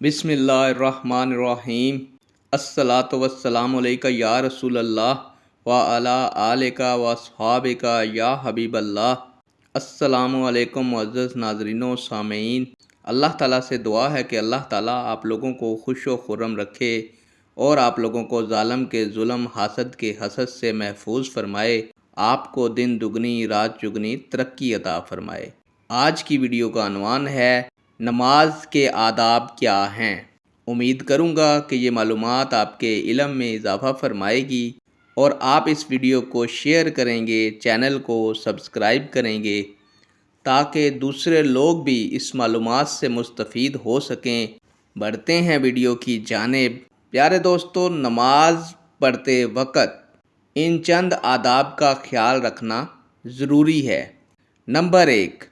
بسم اللہ الرحمن الرحیم۔ الصلاۃ والسلام علیکہ یا رسول اللہ وعلی آلک واصحابک یا حبیب اللہ۔ السلام علیکم معزز ناظرین و سامعین، اللہ تعالیٰ سے دعا ہے کہ اللہ تعالیٰ آپ لوگوں کو خوش و خرم رکھے اور آپ لوگوں کو ظالم کے ظلم، حاسد کے حسد سے محفوظ فرمائے، آپ کو دن دگنی رات چگنی ترقی عطا فرمائے۔ آج کی ویڈیو کا عنوان ہے نماز کے آداب کیا ہیں۔ امید کروں گا کہ یہ معلومات آپ کے علم میں اضافہ فرمائے گی اور آپ اس ویڈیو کو شیئر کریں گے، چینل کو سبسکرائب کریں گے تاکہ دوسرے لوگ بھی اس معلومات سے مستفید ہو سکیں۔ بڑھتے ہیں ویڈیو کی جانب۔ پیارے دوستو، نماز پڑھتے وقت ان چند آداب کا خیال رکھنا ضروری ہے۔ نمبر 1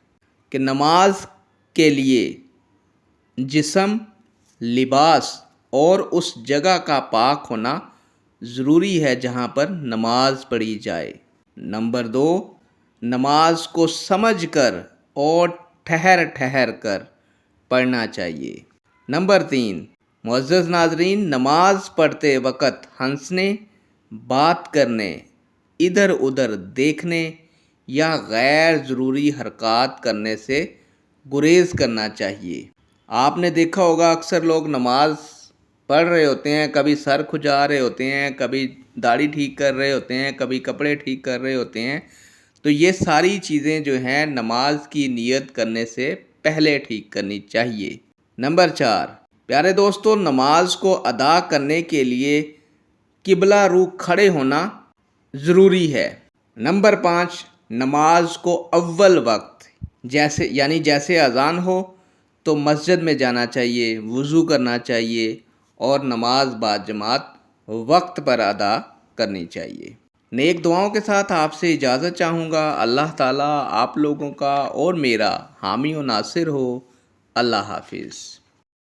کہ نماز کے لیے جسم، لباس اور اس جگہ کا پاک ہونا ضروری ہے جہاں پر نماز پڑھی جائے۔ نمبر 2 نماز کو سمجھ کر اور ٹھہر کر پڑھنا چاہیے۔ نمبر 3 معزز ناظرین، نماز پڑھتے وقت ہنسنے، بات کرنے، ادھر ادھر دیکھنے یا غیر ضروری حرکات کرنے سے گریز کرنا چاہیے۔ آپ نے دیکھا ہوگا اکثر لوگ نماز پڑھ رہے ہوتے ہیں، کبھی سر کھجا رہے ہوتے ہیں، کبھی داڑھی ٹھیک کر رہے ہوتے ہیں، کبھی کپڑے ٹھیک کر رہے ہوتے ہیں۔ تو یہ ساری چیزیں جو ہیں نماز کی نیت کرنے سے پہلے ٹھیک کرنی چاہیے۔ نمبر 4 پیارے دوستو، نماز کو ادا کرنے کے لیے قبلہ رو کھڑے ہونا ضروری ہے۔ نمبر 5 نماز کو اول وقت جیسے اذان ہو تو مسجد میں جانا چاہیے، وضو کرنا چاہیے اور نماز باجماعت وقت پر ادا کرنی چاہیے۔ نیک دعاؤں کے ساتھ آپ سے اجازت چاہوں گا۔ اللہ تعالیٰ آپ لوگوں کا اور میرا حامی و ناصر ہو۔ اللہ حافظ۔